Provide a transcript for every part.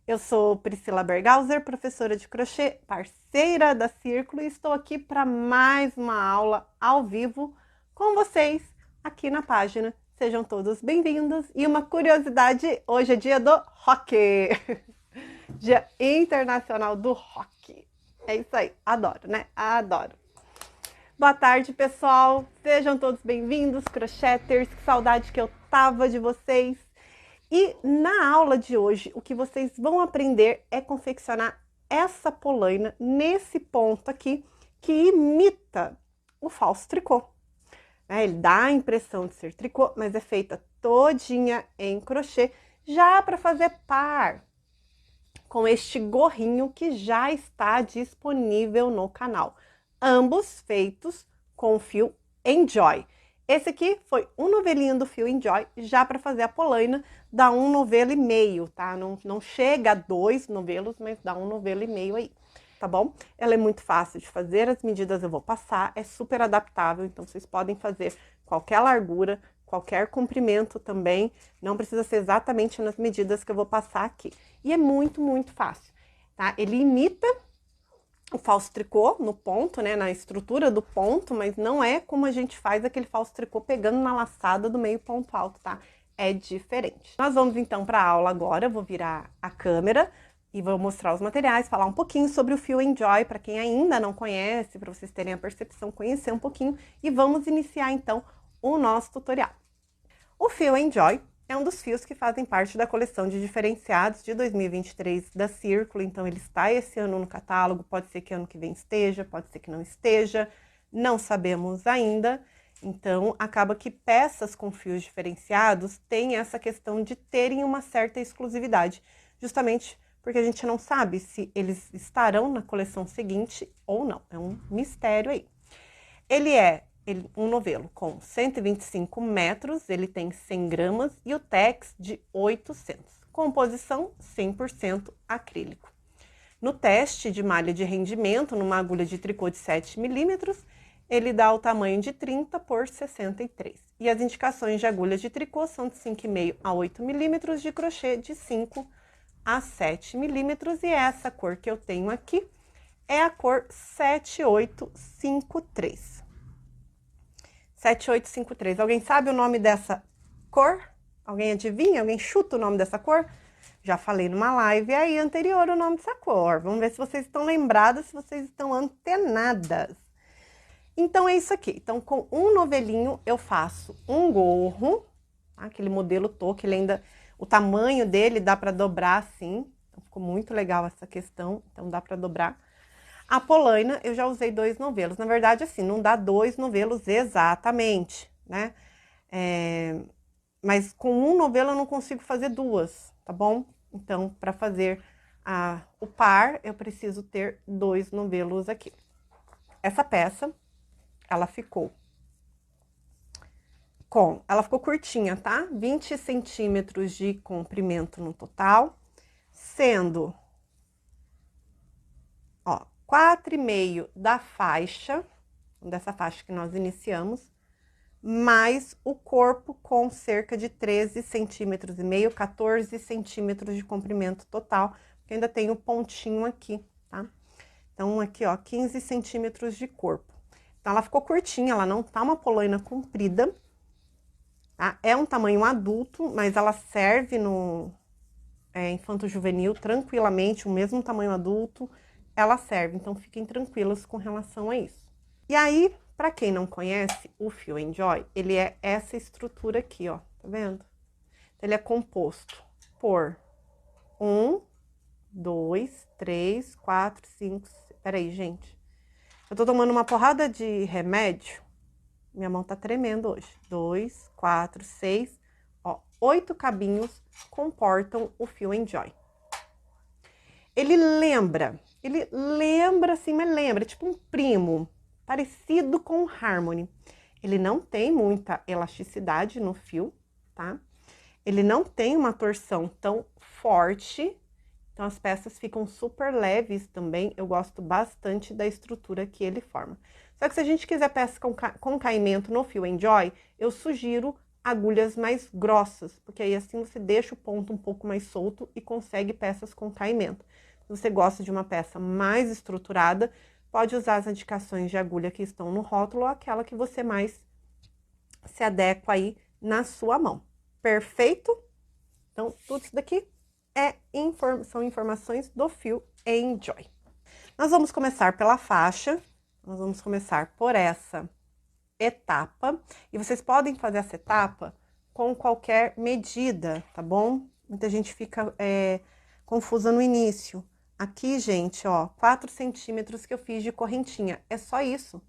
Eu sou Priscila Bergauser, professora de crochê, parceira da Círculo, e estou aqui para mais uma aula ao vivo com vocês aqui na página. Sejam todos bem-vindos. E uma curiosidade, hoje é dia do rock, Dia Internacional do Rock. É isso aí, adoro, né? Adoro. Boa tarde, pessoal. Sejam todos bem-vindos, crocheters. Que saudade que eu tava de vocês. E na aula de hoje, o que vocês vão aprender é confeccionar essa polaina nesse ponto aqui, que imita o falso tricô. Ele dá a impressão de ser tricô, mas é feita todinha em crochê, já para fazer par com este gorrinho que já está disponível no canal. Ambos feitos com fio Enjoy. Esse aqui foi um novelinho do fio Enjoy, já para fazer a polaina, dá um novelo e meio, tá? Não chega a 2 novelos, mas dá um novelo e meio aí, tá bom? Ela é muito fácil de fazer, as medidas eu vou passar, é super adaptável, então vocês podem fazer qualquer largura, qualquer comprimento também, não precisa ser exatamente nas medidas que eu vou passar aqui. E é muito, muito fácil, tá? Ele imita o falso tricô no ponto, né, na estrutura do ponto, mas não é como a gente faz aquele falso tricô pegando na laçada do meio ponto alto, tá? É diferente. Nós vamos então para a aula agora, eu vou virar a câmera e vou mostrar os materiais, falar um pouquinho sobre o fio Enjoy, para quem ainda não conhece, para vocês terem a percepção, conhecer um pouquinho, e vamos iniciar então o nosso tutorial. O fio Enjoy é um dos fios que fazem parte da coleção de diferenciados de 2023 da Círculo, então ele está esse ano no catálogo, pode ser que ano que vem esteja, pode ser que não esteja, não sabemos ainda. Então, acaba que peças com fios diferenciados têm essa questão de terem uma certa exclusividade, justamente porque a gente não sabe se eles estarão na coleção seguinte ou não, é um mistério aí. Ele é um novelo com 125 metros, ele tem 100 gramas e o tex de 800. Composição 100% acrílico. No teste de malha de rendimento, numa agulha de tricô de 7 milímetros, ele dá o tamanho de 30 por 63. E as indicações de agulha de tricô são de 5,5 a 8 milímetros, de crochê de 5 a 7 milímetros. E essa cor que eu tenho aqui é a cor 7853. 7853. Alguém sabe o nome dessa cor? Alguém adivinha? Alguém chuta o nome dessa cor? Já falei numa live aí anterior o nome dessa cor. Vamos ver se vocês estão lembradas, se vocês estão antenadas. Então, é isso aqui. Então, com um novelinho, eu faço um gorro, tá? Aquele modelo toque, ele ainda... O tamanho dele dá para dobrar assim. Então, ficou muito legal essa questão. Então, dá para dobrar. A polaina, eu já usei 2 novelos. Na verdade, assim, não dá 2 novelos exatamente, né? Mas com um novelo eu não consigo fazer 2, tá bom? Então, para fazer o par, eu preciso ter 2 novelos aqui. Essa peça, ela ficou curtinha, tá? 20 centímetros de comprimento no total, sendo, ó, 4,5 da faixa, dessa faixa que nós iniciamos, mais o corpo com cerca de 13 centímetros e meio, 14 centímetros de comprimento total, porque ainda tem o pontinho aqui, tá? Então, aqui, ó, 15 centímetros de corpo. Então, ela ficou curtinha, ela não tá uma polaina comprida, tá? É um tamanho adulto, mas ela serve no infanto-juvenil tranquilamente, o mesmo tamanho adulto, ela serve, então fiquem tranquilas com relação a isso. E aí, para quem não conhece, o fio Enjoy, ele é essa estrutura aqui, ó, tá vendo? Ele é composto por 1, 2, 3, 4, 5, peraí, gente. Eu tô tomando uma porrada de remédio, minha mão tá tremendo hoje. 2, 4, 6, ó, 8 cabinhos comportam o fio Enjoy. Ele lembra assim, mas lembra, tipo um primo, parecido com o Harmony. Ele não tem muita elasticidade no fio, tá? Ele não tem uma torção tão forte, então as peças ficam super leves também. Eu gosto bastante da estrutura que ele forma. Só que se a gente quiser peça com caimento no fio Enjoy, eu sugiro agulhas mais grossas, porque aí assim você deixa o ponto um pouco mais solto e consegue peças com caimento. Se você gosta de uma peça mais estruturada, pode usar as indicações de agulha que estão no rótulo ou aquela que você mais se adequa aí na sua mão. Perfeito? Então, tudo isso daqui são informações do fio Enjoy. Nós vamos começar pela faixa, nós vamos começar por essa etapa, e vocês podem fazer essa etapa com qualquer medida, tá bom? Muita gente fica confusa no início. Aqui, gente, ó, 4 centímetros que eu fiz de correntinha, é só isso.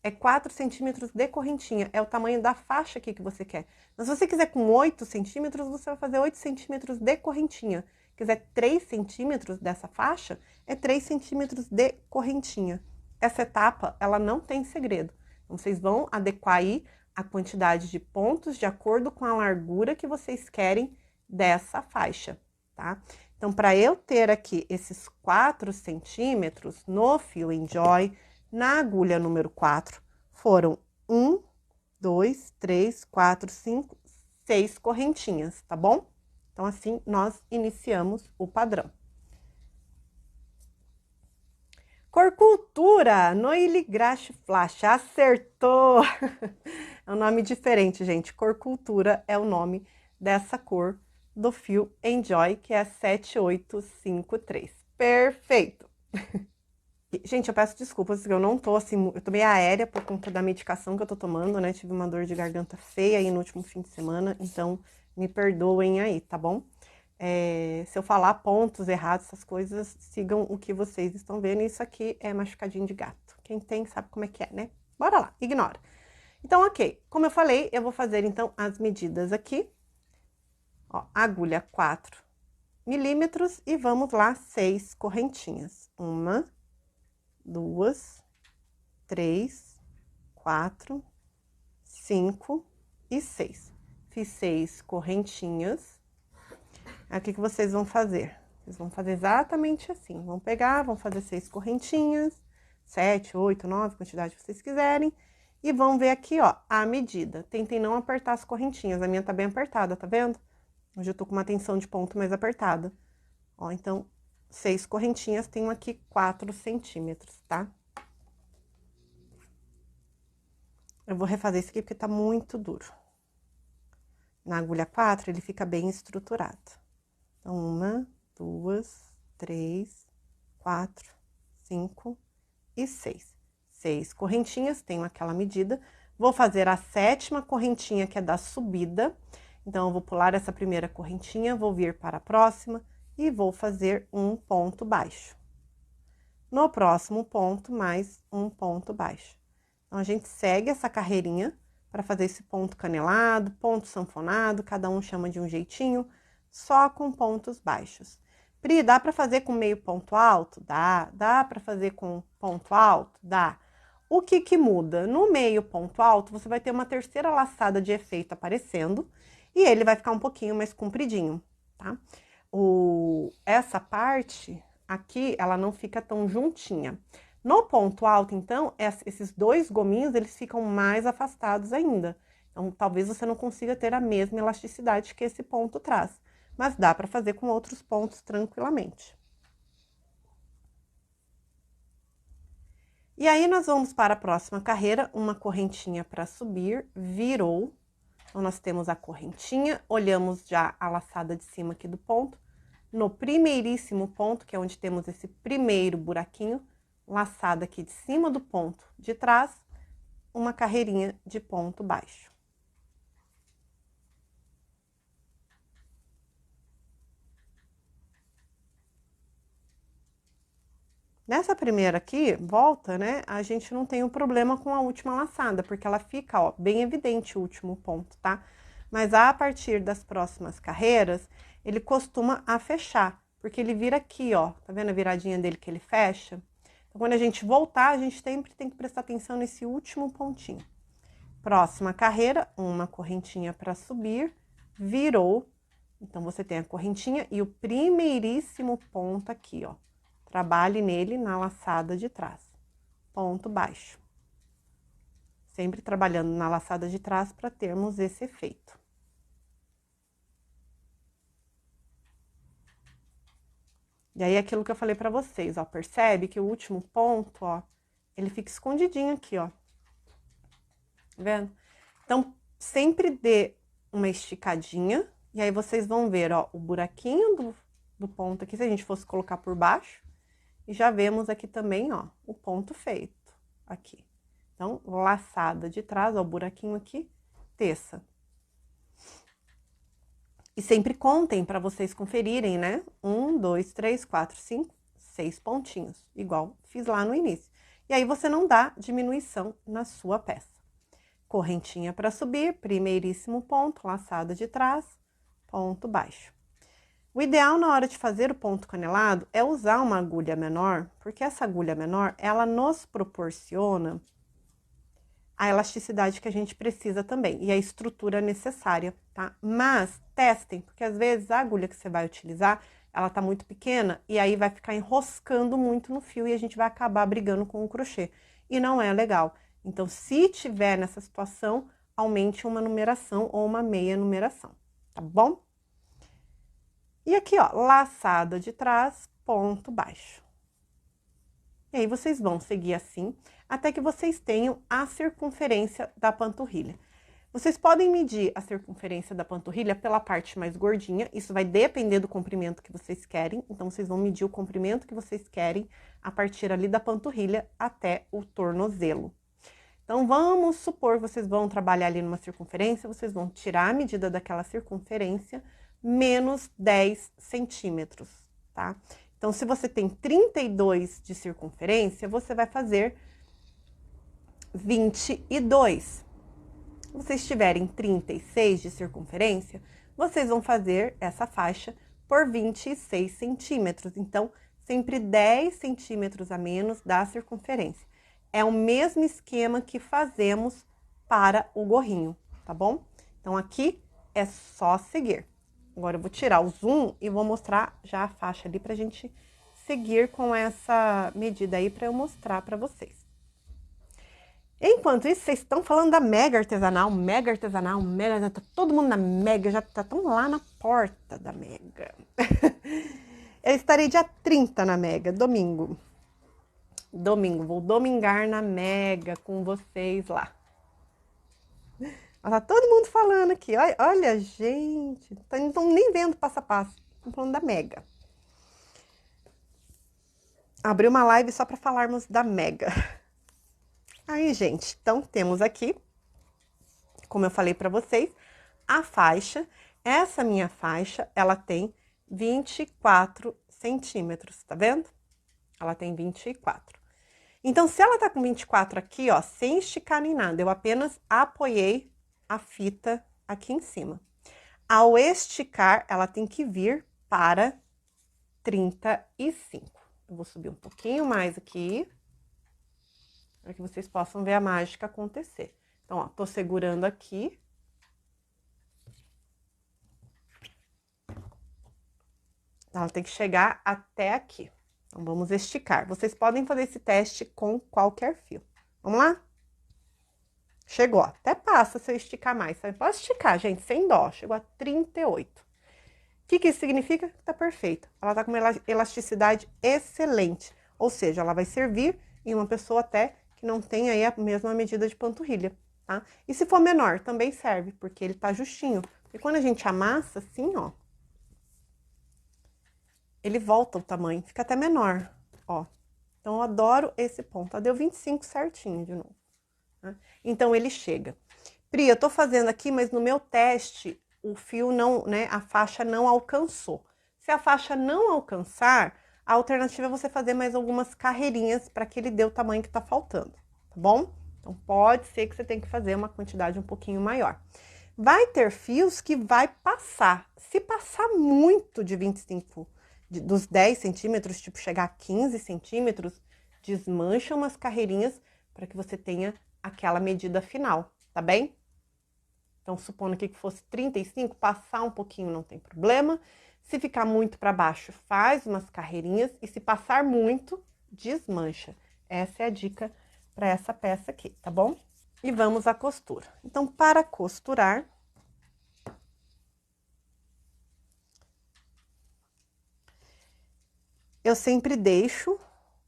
É 4 centímetros de correntinha, é o tamanho da faixa aqui que você quer. Mas se você quiser com 8 centímetros, você vai fazer 8 centímetros de correntinha. Quiser 3 centímetros dessa faixa, é 3 centímetros de correntinha. Essa etapa, ela não tem segredo. Então, vocês vão adequar aí a quantidade de pontos de acordo com a largura que vocês querem dessa faixa, tá? Então, para eu ter aqui esses 4 centímetros no fio Enjoy, na agulha número 4, foram 1, 2, 3, 4, 5, 6 correntinhas, tá bom? Então, assim, nós iniciamos o padrão. Corcultura, Noile Graxe Flash, acertou! É um nome diferente, gente. Corcultura é o nome dessa cor do fio Enjoy, que é a 7853. Perfeito! Gente, eu peço desculpas, porque eu não tô assim, eu tô meio aérea por conta da medicação que eu tô tomando, né? Tive uma dor de garganta feia aí no último fim de semana, então me perdoem aí, tá bom? Se eu falar pontos errados, essas coisas, sigam o que vocês estão vendo. Isso aqui é machucadinho de gato. Quem tem sabe como é que é, né? Bora lá, ignora. Então, ok. Como eu falei, eu vou fazer, então, as medidas aqui. Ó, agulha 4 milímetros e vamos lá, 6 correntinhas. 1, 2, 3, 4, 5 e 6. Fiz 6 correntinhas. Aqui que vocês vão fazer? Vocês vão fazer exatamente assim. Vão pegar, vão fazer 6 correntinhas, 7, 8, 9, quantidade que vocês quiserem. E vão ver aqui, ó, a medida. Tentem não apertar as correntinhas. A minha tá bem apertada, tá vendo? Hoje eu tô com uma tensão de ponto mais apertada. Ó, então, 6 correntinhas, tenho aqui 4 centímetros, tá? Eu vou refazer isso aqui porque tá muito duro. Na agulha 4, ele fica bem estruturado. Então, 1, 2, 3, 4, 5 e 6. 6 correntinhas, tenho aquela medida. Vou fazer a 7ª correntinha, que é da subida. Então, eu vou pular essa primeira correntinha, vou vir para a próxima e vou fazer um ponto baixo. No próximo ponto, mais um ponto baixo. Então, a gente segue essa carreirinha para fazer esse ponto canelado, ponto sanfonado, cada um chama de um jeitinho, só com pontos baixos. Pri, dá para fazer com meio ponto alto? Dá. Dá para fazer com ponto alto? Dá. O que que muda? No meio ponto alto, você vai ter uma terceira laçada de efeito aparecendo e ele vai ficar um pouquinho mais compridinho, tá? Essa parte aqui, ela não fica tão juntinha. No ponto alto, então, esses 2 gominhos, eles ficam mais afastados ainda. Então, talvez você não consiga ter a mesma elasticidade que esse ponto traz. Mas dá para fazer com outros pontos tranquilamente. E aí, nós vamos para a próxima carreira, uma correntinha para subir, virou. Então, nós temos a correntinha, olhamos já a laçada de cima aqui do ponto. No primeiríssimo ponto, que é onde temos esse primeiro buraquinho, laçada aqui de cima do ponto de trás, uma carreirinha de ponto baixo. Nessa primeira aqui, volta, né? A gente não tem o problema com a última laçada, porque ela fica, ó, bem evidente o último ponto, tá? Mas a partir das próximas carreiras, ele costuma a fechar, porque ele vira aqui, ó. Tá vendo a viradinha dele que ele fecha? Então, quando a gente voltar, a gente sempre tem que prestar atenção nesse último pontinho. Próxima carreira, uma correntinha para subir, virou. Então, você tem a correntinha e o primeiríssimo ponto aqui, ó. Trabalhe nele na laçada de trás. Ponto baixo. Sempre trabalhando na laçada de trás para termos esse efeito. E aí, aquilo que eu falei pra vocês, ó, percebe que o último ponto, ó, ele fica escondidinho aqui, ó. Tá vendo? Então, sempre dê uma esticadinha, e aí vocês vão ver, ó, o buraquinho do ponto aqui, se a gente fosse colocar por baixo, e já vemos aqui também, ó, o ponto feito, aqui. Então, laçada de trás, ó, o buraquinho aqui, teça. E sempre contem para vocês conferirem, né? 1, 2, 3, 4, 5, 6 pontinhos, igual fiz lá no início. E aí, você não dá diminuição na sua peça. Correntinha para subir, primeiríssimo ponto, laçada de trás, ponto baixo. O ideal na hora de fazer o ponto canelado é usar uma agulha menor, porque essa agulha menor, ela nos proporciona a elasticidade que a gente precisa também e a estrutura necessária, tá? Mas testem, porque às vezes a agulha que você vai utilizar, ela tá muito pequena e aí vai ficar enroscando muito no fio e a gente vai acabar brigando com o crochê. E não é legal. Então, se tiver nessa situação, aumente uma numeração ou uma meia numeração, tá bom? E aqui, ó, laçada de trás, ponto baixo. E aí, vocês vão seguir assim, até que vocês tenham a circunferência da panturrilha. Vocês podem medir a circunferência da panturrilha pela parte mais gordinha, isso vai depender do comprimento que vocês querem, então vocês vão medir o comprimento que vocês querem a partir ali da panturrilha até o tornozelo. Então, vamos supor que vocês vão trabalhar ali numa circunferência, vocês vão tirar a medida daquela circunferência, menos 10 centímetros, tá? Então, se você tem 32 de circunferência, você vai fazer 22. Se vocês tiverem 36 de circunferência, vocês vão fazer essa faixa por 26 centímetros. Então, sempre 10 centímetros a menos da circunferência. É o mesmo esquema que fazemos para o gorrinho, tá bom? Então, aqui é só seguir. Agora, eu vou tirar o zoom e vou mostrar já a faixa ali pra gente seguir com essa medida aí pra eu mostrar pra vocês. Enquanto isso, vocês estão falando da mega artesanal, mega, tá todo mundo na mega, já tá tão lá na porta da mega. Eu estarei dia 30 na mega, domingo. Vou domingar na mega com vocês lá. Tá todo mundo falando aqui, olha gente, não estão nem vendo passo a passo, estão falando da mega. Abri uma live só para falarmos da mega. Aí, gente, então temos aqui, como eu falei para vocês, a faixa. Essa minha faixa, ela tem 24 centímetros, tá vendo? Ela tem 24. Então, se ela tá com 24 aqui, ó, sem esticar nem nada, eu apenas apoiei a fita aqui em cima. Ao esticar, ela tem que vir para 35. Eu vou subir um pouquinho mais aqui, para que vocês possam ver a mágica acontecer. Então, ó, tô segurando aqui. Ela tem que chegar até aqui. Então, vamos esticar. Vocês podem fazer esse teste com qualquer fio. Vamos lá? Chegou, até passa se eu esticar mais. Pode esticar, gente, sem dó. Chegou a 38. O que isso significa? Tá perfeita. Ela tá com uma elasticidade excelente. Ou seja, ela vai servir em uma pessoa até que não tem aí a mesma medida de panturrilha, tá? E se for menor, também serve, porque ele tá justinho. E quando a gente amassa assim, ó, ele volta o tamanho, fica até menor, ó. Então, eu adoro esse ponto. Ó, deu 25 certinho de novo. Né? Então, ele chega. Pri, eu tô fazendo aqui, mas no meu teste, o fio não, né, a faixa não alcançou. Se a faixa não alcançar, a alternativa é você fazer mais algumas carreirinhas para que ele dê o tamanho que tá faltando, tá bom? Então, pode ser que você tenha que fazer uma quantidade um pouquinho maior. Vai ter fios que vai passar. Se passar muito de 25, dos 10 centímetros, tipo chegar a 15 centímetros, desmancha umas carreirinhas para que você tenha aquela medida final, tá bem? Então, supondo aqui que fosse 35, passar um pouquinho não tem problema. Se ficar muito para baixo, faz umas carreirinhas. E se passar muito, desmancha. Essa é a dica para essa peça aqui, tá bom? E vamos à costura. Então, para costurar, Eu sempre deixo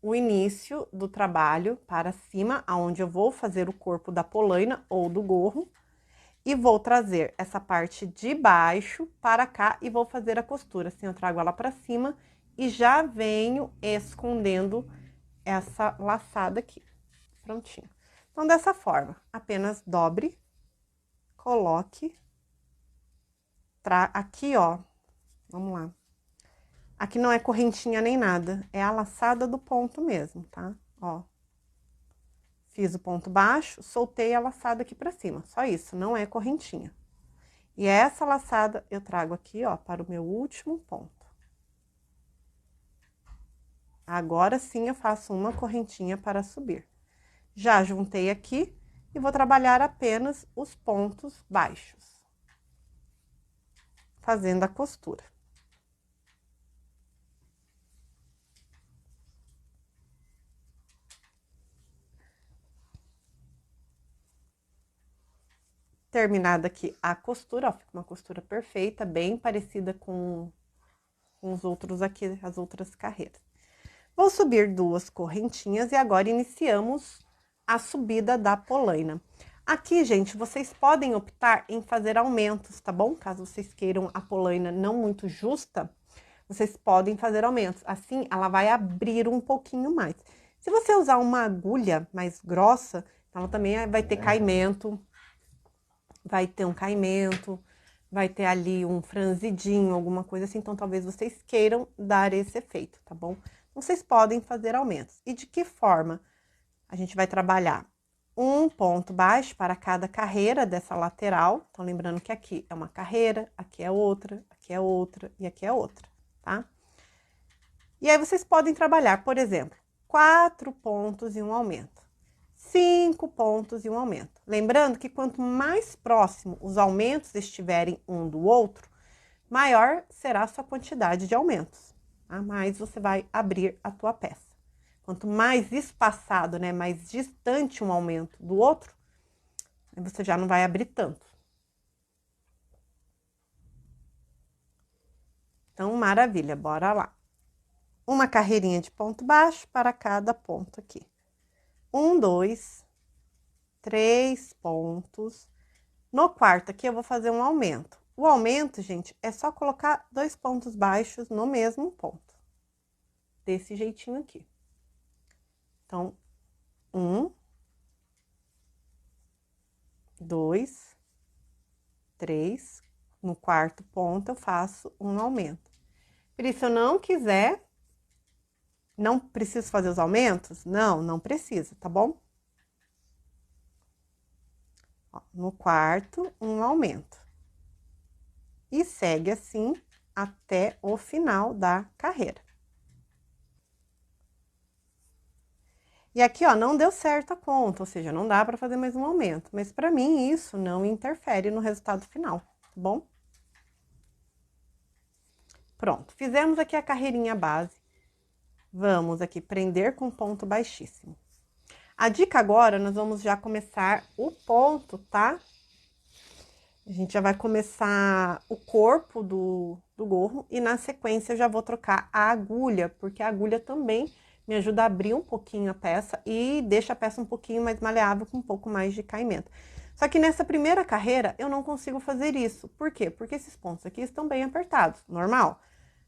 o início do trabalho para cima, aonde eu vou fazer o corpo da polaina ou do gorro, e vou trazer essa parte de baixo para cá e vou fazer a costura. Assim, eu trago ela para cima e já venho escondendo essa laçada aqui. Prontinho. Então, dessa forma, apenas dobre, coloque, aqui, ó, vamos lá. Aqui não é correntinha nem nada, é a laçada do ponto mesmo, tá? Ó. Fiz o ponto baixo, soltei a laçada aqui pra cima, só isso, não é correntinha. E essa laçada eu trago aqui, ó, para o meu último ponto. Agora sim eu faço uma correntinha para subir. Já juntei aqui e vou trabalhar apenas os pontos baixos, fazendo a costura. Terminada aqui a costura, ó, fica uma costura perfeita, bem parecida com os outros aqui, as outras carreiras. Vou subir 2 correntinhas e agora iniciamos a subida da polaina. Aqui, gente, vocês podem optar em fazer aumentos, tá bom? Caso vocês queiram a polaina não muito justa, vocês podem fazer aumentos. Assim, ela vai abrir um pouquinho mais. Se você usar uma agulha mais grossa, ela também vai ter caimento, vai ter um caimento, vai ter ali um franzidinho, alguma coisa assim. Então, talvez vocês queiram dar esse efeito, tá bom? Vocês podem fazer aumentos. E de que forma? A gente vai trabalhar um ponto baixo para cada carreira dessa lateral. Então, lembrando que aqui é uma carreira, aqui é outra, aqui é outra e aqui é outra, tá? E aí, vocês podem trabalhar, por exemplo, 4 pontos e um aumento. 5 pontos e um aumento. Lembrando que quanto mais próximo os aumentos estiverem um do outro, maior será a sua quantidade de aumentos, tá? Mais você vai abrir a tua peça. Quanto mais espaçado, né, mais distante um aumento do outro, você já não vai abrir tanto. Então, maravilha, bora lá. Uma carreirinha de ponto baixo para cada ponto aqui. 1, 2, 3 pontos. No quarto aqui, eu vou fazer um aumento. O aumento, gente, é só colocar 2 pontos baixos no mesmo ponto. Desse jeitinho aqui. Então, 1, 2, 3. No quarto ponto, eu faço um aumento. E se eu não quiser, não preciso fazer os aumentos? Não, não precisa, tá bom? Ó, no quarto, um aumento. E segue assim até o final da carreira. E aqui, ó, não deu certo a conta, ou seja, não dá para fazer mais um aumento. Mas para mim, isso não interfere no resultado final, tá bom? Pronto, fizemos aqui a carreirinha base. Vamos aqui prender com ponto baixíssimo. A dica agora, nós vamos já começar o ponto, tá? A gente já vai começar o corpo do gorro e na sequência eu já vou trocar a agulha, porque a agulha também me ajuda a abrir um pouquinho a peça e deixa a peça um pouquinho mais maleável, com um pouco mais de caimento. Só que nessa primeira carreira eu não consigo fazer isso. Por quê? Porque esses pontos aqui estão bem apertados, normal,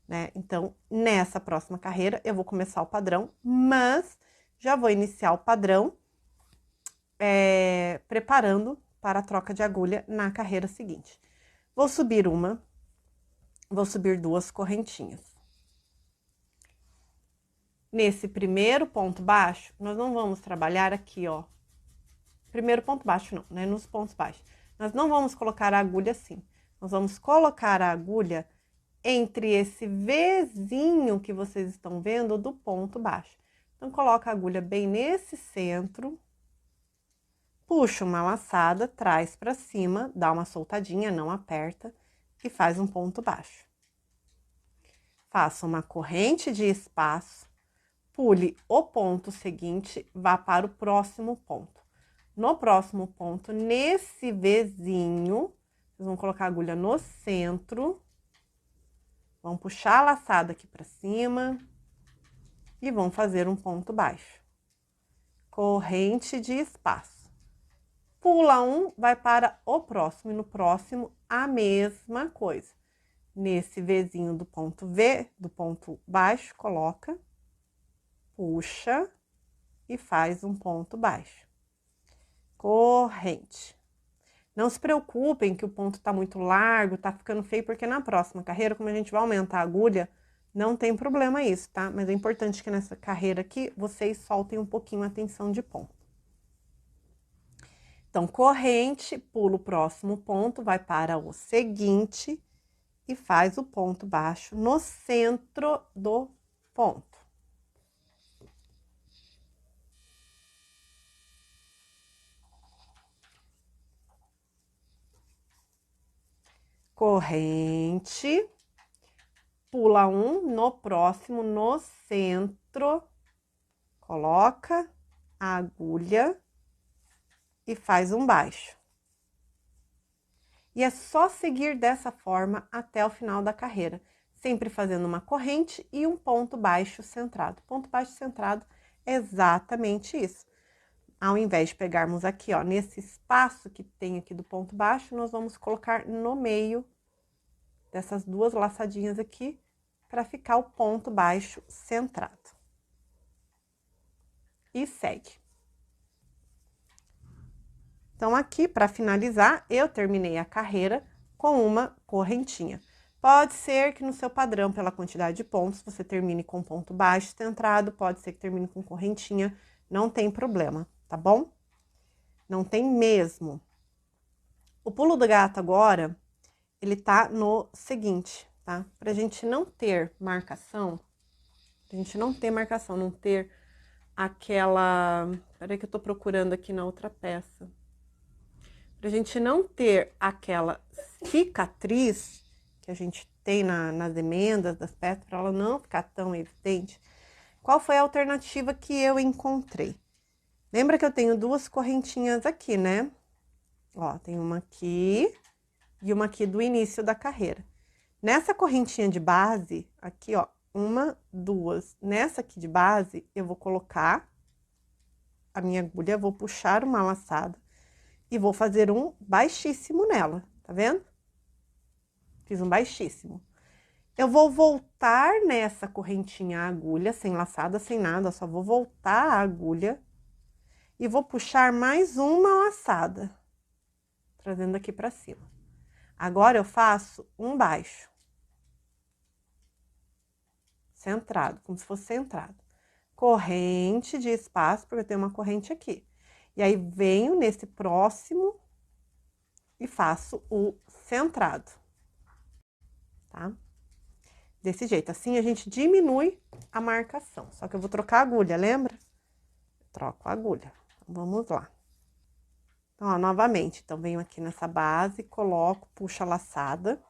né? Então, nessa próxima carreira eu vou começar o padrão, mas já vou iniciar o padrão preparando para a troca de agulha na carreira seguinte. Vou subir 2 correntinhas. Nesse primeiro ponto baixo, nós não vamos trabalhar aqui, ó. Primeiro ponto baixo não, né? Nos pontos baixos. Nós não vamos colocar a agulha assim. Nós vamos colocar a agulha entre esse Vzinho que vocês estão vendo do ponto baixo. Então, coloca a agulha bem nesse centro. Puxa uma laçada, traz pra cima, dá uma soltadinha, não aperta, e faz um ponto baixo. Faça uma corrente de espaço, pule o ponto seguinte, vá para o próximo ponto. No próximo ponto, nesse Vzinho, vocês vão colocar a agulha no centro, vão puxar a laçada aqui pra cima, e vão fazer um ponto baixo. Corrente de espaço. Pula um, vai para o próximo, e no próximo a mesma coisa. Nesse Vzinho do ponto V, do ponto baixo, coloca, puxa e faz um ponto baixo. Corrente. Não se preocupem que o ponto tá muito largo, tá ficando feio, porque na próxima carreira, como a gente vai aumentar a agulha, não tem problema isso, tá? Mas é importante que nessa carreira aqui, vocês soltem um pouquinho a tensão de ponto. Então, corrente, pula o próximo ponto, vai para o seguinte e faz o ponto baixo no centro do ponto. Corrente, pula um, no próximo, no centro, coloca a agulha e faz um baixo. E é só seguir dessa forma até o final da carreira, sempre fazendo uma corrente e um ponto baixo centrado. Ponto baixo centrado é exatamente isso. Ao invés de pegarmos aqui, ó, nesse espaço que tem aqui do ponto baixo, nós vamos colocar no meio dessas duas laçadinhas aqui, para ficar o ponto baixo centrado. E segue. Então, aqui, para finalizar, eu terminei a carreira com uma correntinha. Pode ser que no seu padrão, pela quantidade de pontos, você termine com ponto baixo centrado, pode ser que termine com correntinha, não tem problema, tá bom? Não tem mesmo. O pulo do gato agora, ele tá no seguinte, tá? Pra gente não ter marcação, não ter aquela... Peraí que eu tô procurando aqui na outra peça. Pra gente não ter aquela cicatriz que a gente tem nas emendas das peças, pra ela não ficar tão evidente, qual foi a alternativa que eu encontrei? Lembra que eu tenho duas correntinhas aqui, né? Ó, tem uma aqui e uma aqui do início da carreira. Nessa correntinha de base, aqui, ó, uma, duas. Nessa aqui de base, eu vou colocar a minha agulha, vou puxar uma laçada e vou fazer um baixíssimo nela, tá vendo? Fiz um baixíssimo. Eu vou voltar nessa correntinha a agulha, sem laçada, sem nada, só vou voltar a agulha e vou puxar mais uma laçada, trazendo aqui pra cima. Agora, eu faço um baixo. Centrado, como se fosse centrado. Corrente de espaço, porque eu tenho uma corrente aqui. E aí, venho nesse próximo e faço o centrado, tá? Desse jeito, assim a gente diminui a marcação. Só que eu vou trocar a agulha, lembra? Troco a agulha. Então, vamos lá. Então, ó, novamente, então, venho aqui nessa base, coloco, puxo a laçada,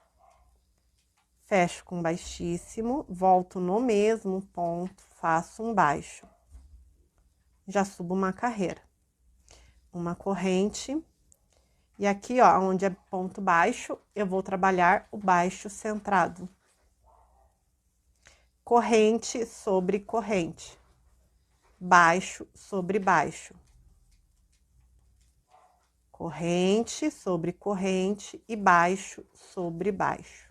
fecho com baixíssimo, volto no mesmo ponto, faço um baixo. Já subo uma carreira. Uma corrente. E aqui, ó, onde é ponto baixo, eu vou trabalhar o baixo centrado. Corrente sobre corrente. Baixo sobre baixo. Corrente sobre corrente e baixo sobre baixo.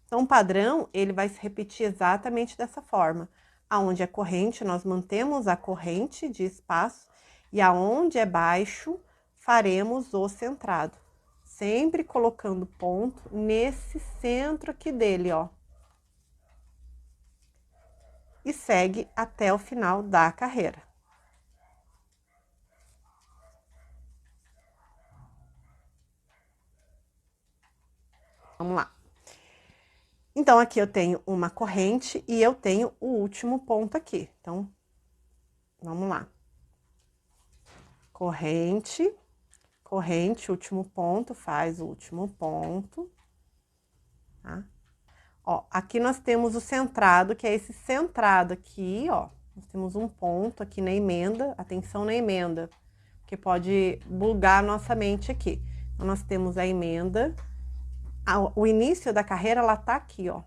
Então, o padrão, ele vai se repetir exatamente dessa forma. Aonde é corrente, nós mantemos a corrente de espaço, e aonde é baixo, faremos o centrado. Sempre colocando ponto nesse centro aqui dele, ó. E segue até o final da carreira. Vamos lá. Então, aqui eu tenho uma corrente e eu tenho o último ponto aqui. Então, vamos lá. Corrente, corrente, último ponto, faz o último ponto, tá? Ó, aqui nós temos o centrado, que é esse centrado aqui, ó. Nós temos um ponto aqui na emenda, atenção na emenda, que pode bugar a nossa mente aqui. Então, nós temos a emenda, o início da carreira, ela tá aqui, ó.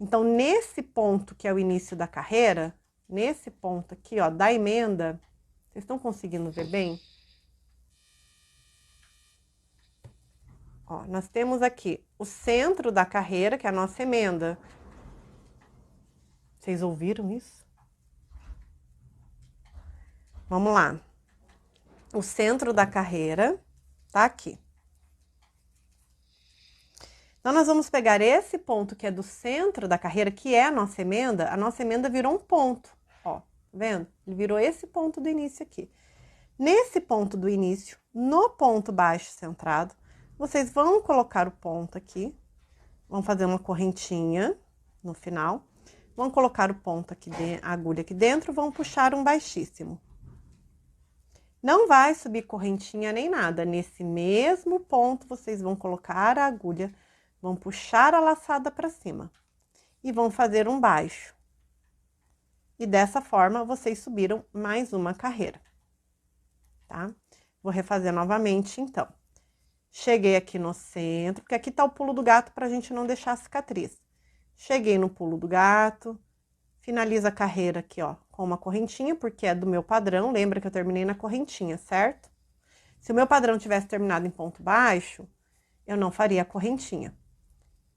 Então, nesse ponto que é o início da carreira, nesse ponto aqui, ó, da emenda, vocês estão conseguindo ver bem? Ó, nós temos aqui o centro da carreira, que é a nossa emenda. Vocês ouviram isso? Vamos lá. O centro da carreira tá aqui. Então, nós vamos pegar esse ponto que é do centro da carreira, que é a nossa emenda virou um ponto, ó, tá vendo? Ele virou esse ponto do início aqui. Nesse ponto do início, no ponto baixo centrado, vocês vão colocar o ponto aqui, vão fazer uma correntinha no final, vão colocar o ponto aqui, a agulha aqui dentro, vão puxar um baixíssimo. Não vai subir correntinha nem nada. Nesse mesmo ponto, vocês vão colocar a agulha, vão puxar a laçada para cima e vão fazer um baixo. E dessa forma, vocês subiram mais uma carreira, tá? Vou refazer novamente, então. Cheguei aqui no centro, porque aqui tá o pulo do gato pra gente não deixar a cicatriz. Cheguei no pulo do gato, finalizo a carreira aqui, ó, com uma correntinha, porque é do meu padrão. Lembra que eu terminei na correntinha, certo? Se o meu padrão tivesse terminado em ponto baixo, eu não faria a correntinha.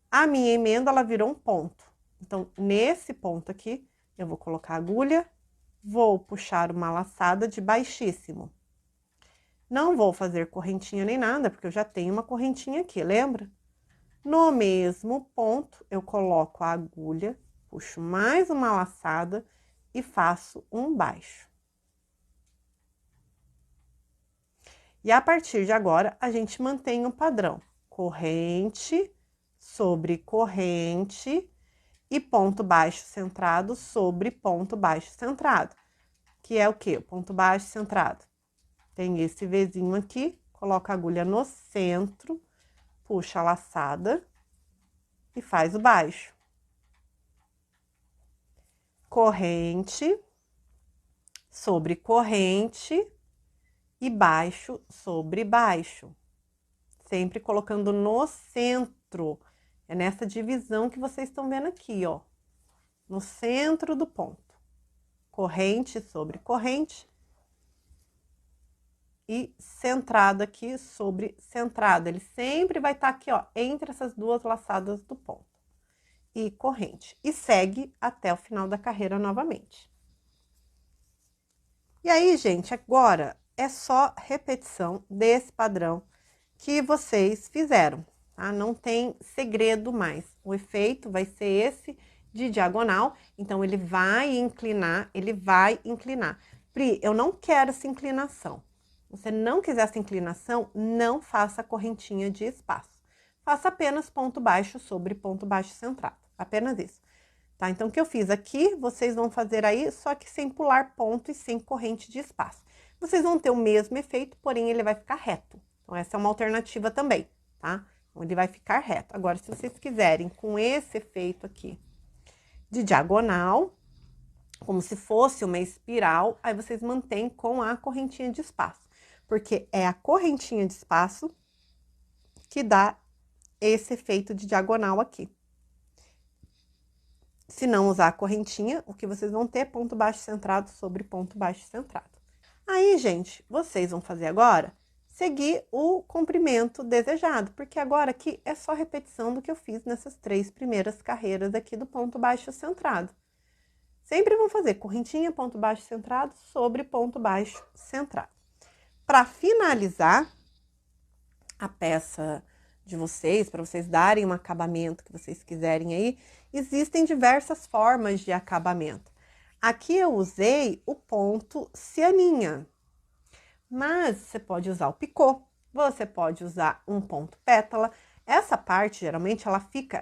A minha emenda, ela virou um ponto. Então, nesse ponto aqui, eu vou colocar a agulha, vou puxar uma laçada de baixíssimo. Não vou fazer correntinha nem nada, porque eu já tenho uma correntinha aqui, lembra? No mesmo ponto, eu coloco a agulha, puxo mais uma laçada e faço um baixo. E a partir de agora, a gente mantém o padrão. Corrente sobre corrente e ponto baixo centrado sobre ponto baixo centrado. Que é o quê? O ponto baixo centrado. Tem esse Vzinho aqui, coloca a agulha no centro, puxa a laçada e faz o baixo. Corrente sobre corrente e baixo sobre baixo. Sempre colocando no centro. É nessa divisão que vocês estão vendo aqui, ó. No centro do ponto. Corrente sobre corrente. E centrado aqui sobre centrado. Ele sempre vai estar aqui, ó, entre essas duas laçadas do ponto. E corrente. E segue até o final da carreira novamente. E aí, gente, agora é só repetição desse padrão que vocês fizeram, tá? Não tem segredo mais. O efeito vai ser esse de diagonal, então ele vai inclinar, Pri, eu não quero essa inclinação. Se você não quiser essa inclinação, não faça a correntinha de espaço. Faça apenas ponto baixo sobre ponto baixo centrado. Apenas isso. Tá? Então, o que eu fiz aqui, vocês vão fazer aí, só que sem pular ponto e sem corrente de espaço. Vocês vão ter o mesmo efeito, porém ele vai ficar reto. Então, essa é uma alternativa também, tá? Então, ele vai ficar reto. Agora, se vocês quiserem com esse efeito aqui de diagonal, como se fosse uma espiral, aí vocês mantêm com a correntinha de espaço. Porque é a correntinha de espaço que dá esse efeito de diagonal aqui. Se não usar a correntinha, o que vocês vão ter é ponto baixo centrado sobre ponto baixo centrado. Aí, gente, vocês vão fazer agora, seguir o comprimento desejado, porque agora aqui é só repetição do que eu fiz nessas 3 primeiras carreiras aqui do ponto baixo centrado. Sempre vão fazer correntinha, ponto baixo centrado sobre ponto baixo centrado. Para finalizar a peça de vocês, para vocês darem um acabamento que vocês quiserem aí, existem diversas formas de acabamento. Aqui eu usei o ponto cianinha, mas você pode usar o picô, você pode usar um ponto pétala. Essa parte, geralmente, ela fica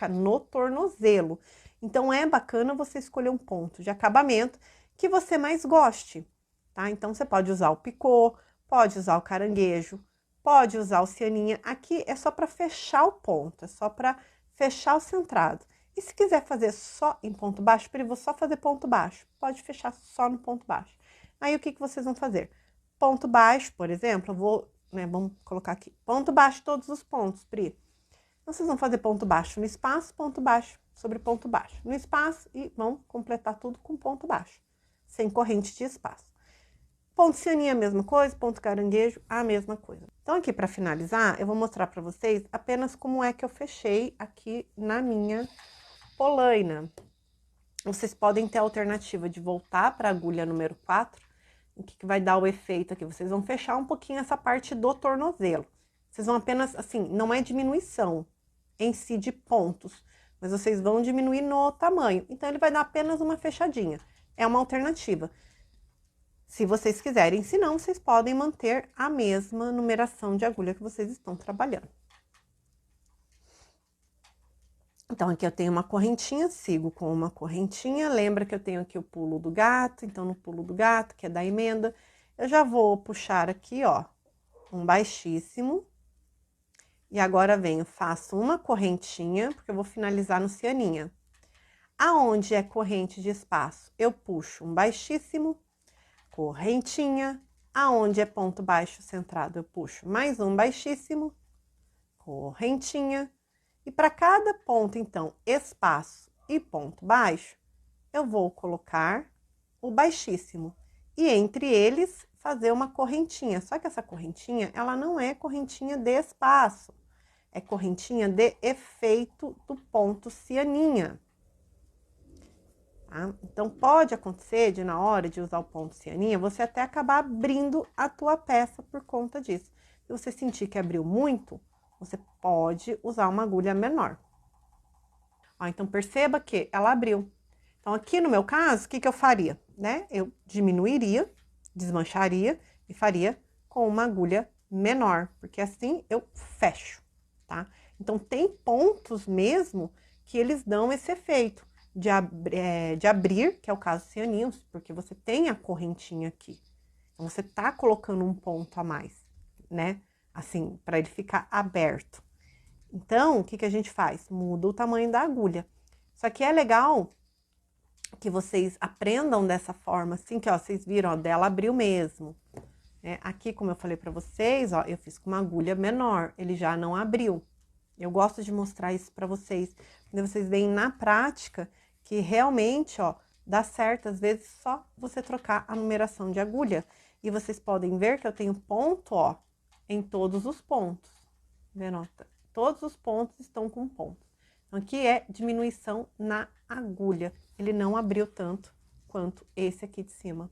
no tornozelo. Então, é bacana você escolher um ponto de acabamento que você mais goste, tá? Então, você pode usar o picô, pode usar o caranguejo, pode usar o cianinha. Aqui é só para fechar o ponto, é só para fechar o centrado. E se quiser fazer só em ponto baixo, eu vou só fazer ponto baixo. Pode fechar só no ponto baixo. Aí, o que vocês vão fazer? Ponto baixo, por exemplo, vamos colocar aqui. Ponto baixo todos os pontos, Pri. Então, vocês vão fazer ponto baixo no espaço, ponto baixo sobre ponto baixo no espaço e vão completar tudo com ponto baixo, sem corrente de espaço. Ponto cianinha, a mesma coisa, ponto caranguejo, a mesma coisa. Então, aqui para finalizar, eu vou mostrar para vocês apenas como é que eu fechei aqui na minha polaina. Vocês podem ter a alternativa de voltar para a agulha número 4, o que vai dar o efeito aqui? Vocês vão fechar um pouquinho essa parte do tornozelo. Vocês vão apenas, assim, não é diminuição em si de pontos, mas vocês vão diminuir no tamanho. Então, ele vai dar apenas uma fechadinha. É uma alternativa. Se vocês quiserem, se não, vocês podem manter a mesma numeração de agulha que vocês estão trabalhando. Então, aqui eu tenho uma correntinha, sigo com uma correntinha. Lembra que eu tenho aqui o pulo do gato, então no pulo do gato, que é da emenda, eu já vou puxar aqui, ó, um baixíssimo. E agora venho, faço uma correntinha, porque eu vou finalizar no cianinha. Aonde é corrente de espaço, eu puxo um baixíssimo, correntinha. Aonde é ponto baixo centrado, eu puxo mais um baixíssimo, correntinha. E para cada ponto, então, espaço e ponto baixo, eu vou colocar o baixíssimo. E entre eles, fazer uma correntinha. Só que essa correntinha, ela não é correntinha de espaço. É correntinha de efeito do ponto cianinha. Tá? Então, pode acontecer de, na hora de usar o ponto cianinha, você até acabar abrindo a tua peça por conta disso. Se você sentir que abriu muito, você pode usar uma agulha menor. Ó, então, perceba que ela abriu. Então, aqui no meu caso, o que eu faria? Né? Eu diminuiria, desmancharia e faria com uma agulha menor, porque assim eu fecho, tá? Então, tem pontos mesmo que eles dão esse efeito de abrir, que é o caso cianinho, porque você tem a correntinha aqui. Então, você tá colocando um ponto a mais, né? Assim, para ele ficar aberto. Então, o que a gente faz? Muda o tamanho da agulha. Só que é legal que vocês aprendam dessa forma, assim, que, ó, vocês viram, ó, dela abriu mesmo. Aqui, como eu falei para vocês, ó, eu fiz com uma agulha menor, ele já não abriu. Eu gosto de mostrar isso para vocês, quando vocês veem na prática que realmente, ó, dá certo, às vezes, só você trocar a numeração de agulha. E vocês podem ver que eu tenho ponto, ó, em todos os pontos. Vendo? Todos os pontos estão com pontos. Então, aqui é diminuição na agulha. Ele não abriu tanto quanto esse aqui de cima.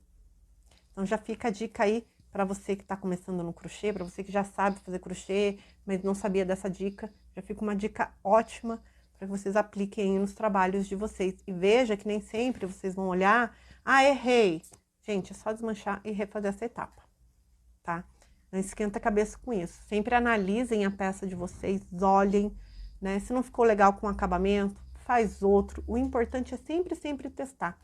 Então, já fica a dica aí para você que está começando no crochê, para você que já sabe fazer crochê, mas não sabia dessa dica. Já fica uma dica ótima para que vocês apliquem aí nos trabalhos de vocês. E veja que nem sempre vocês vão olhar, ah, errei. Gente, é só desmanchar e refazer essa etapa, tá? Não esquenta a cabeça com isso. Sempre analisem a peça de vocês, olhem, né? Se não ficou legal com o acabamento, faz outro. O importante é sempre, sempre testar.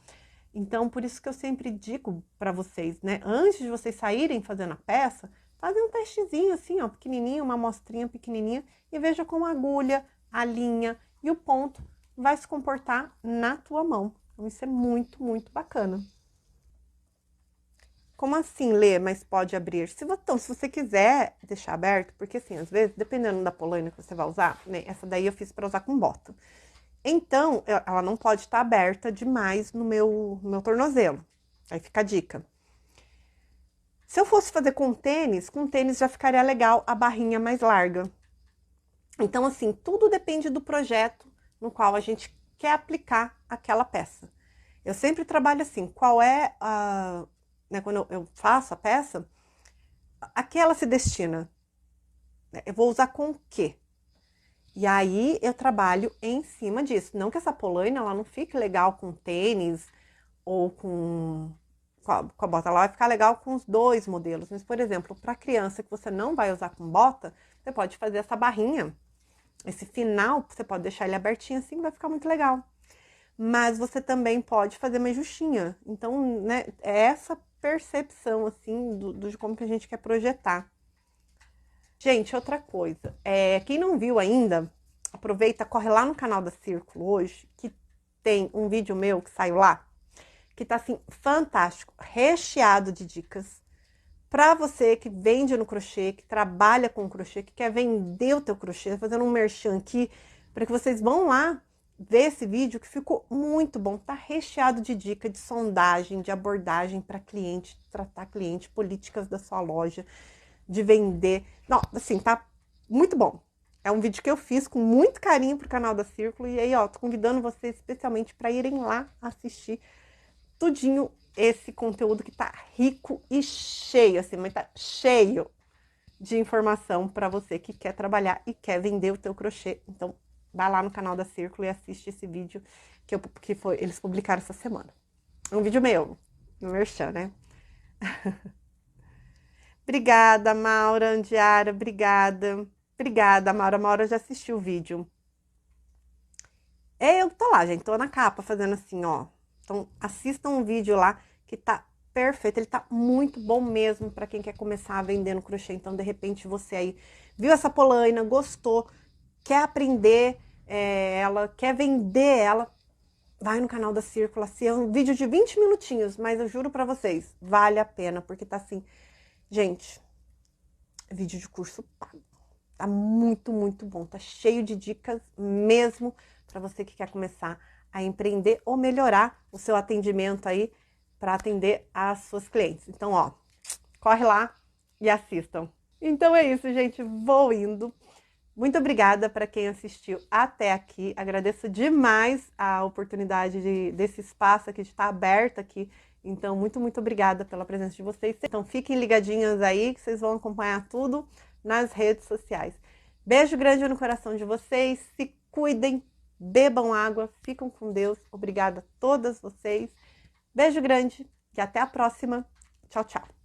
Então, por isso que eu sempre digo para vocês, né? Antes de vocês saírem fazendo a peça, fazem um testezinho assim, ó, pequenininho, uma amostrinha pequenininha, e veja como a agulha, a linha e o ponto vai se comportar na tua mão. Então, isso é muito, muito bacana. Como assim, Lê, mas pode abrir? Então, se você quiser deixar aberto, porque assim, às vezes, dependendo da polaina que você vai usar, né? Essa daí eu fiz para usar com bota. Então, ela não pode estar aberta demais no meu tornozelo. Aí fica a dica. Se eu fosse fazer com tênis já ficaria legal a barrinha mais larga. Então, assim, tudo depende do projeto no qual a gente quer aplicar aquela peça. Eu sempre trabalho assim, qual é a... Né, quando eu faço a peça, a que ela se destina? Eu vou usar com o quê? E aí, eu trabalho em cima disso. Não que essa polaina, ela não fique legal com tênis ou com a bota. Ela vai ficar legal com os dois modelos. Mas, por exemplo, para criança que você não vai usar com bota, você pode fazer essa barrinha. Esse final, você pode deixar ele abertinho assim, vai ficar muito legal. Mas você também pode fazer mais justinha. Então, né, é essa percepção, assim, de como que a gente quer projetar. Gente, outra coisa, quem não viu ainda, aproveita, corre lá no canal da Círculo hoje, que tem um vídeo meu que saiu lá, que tá assim, fantástico, recheado de dicas para você que vende no crochê, que trabalha com crochê, que quer vender o teu crochê, fazendo um merchan aqui, para que vocês vão lá ver esse vídeo que ficou muito bom. Tá recheado de dica, de sondagem, de abordagem para cliente, tratar cliente, políticas da sua loja, de vender. Não, assim, tá muito bom. É um vídeo que eu fiz com muito carinho pro canal da Círculo. E aí, ó, tô convidando vocês especialmente para irem lá assistir tudinho esse conteúdo que tá rico e cheio, assim, mas tá cheio de informação para você que quer trabalhar e quer vender o teu crochê. Então, vai lá no canal da Círculo e assiste esse vídeo eles publicaram essa semana. É um vídeo meu, no merchan, né? Obrigada, Maura Andiara, obrigada. Obrigada, Maura. A Maura já assistiu o vídeo. Eu tô lá, gente, tô na capa fazendo assim, ó. Então, assistam um vídeo lá que tá perfeito, ele tá muito bom mesmo para quem quer começar a vender no crochê. Então, de repente, você aí viu essa polaina, gostou, quer aprender ela, quer vender ela, vai no canal da Círculo. Assim, é um vídeo de 20 minutinhos, mas eu juro para vocês, vale a pena, porque tá assim, gente, vídeo de curso pago. Tá muito, muito bom. Tá cheio de dicas mesmo para você que quer começar a empreender ou melhorar o seu atendimento aí para atender as suas clientes. Então, ó, corre lá e assistam. Então é isso, gente. Vou indo. Muito obrigada para quem assistiu até aqui. Agradeço demais a oportunidade desse espaço aqui, de estar aberto aqui. Então, muito, muito obrigada pela presença de vocês. Então, fiquem ligadinhas aí, que vocês vão acompanhar tudo nas redes sociais. Beijo grande no coração de vocês. Se cuidem, bebam água, ficam com Deus. Obrigada a todas vocês. Beijo grande e até a próxima. Tchau, tchau.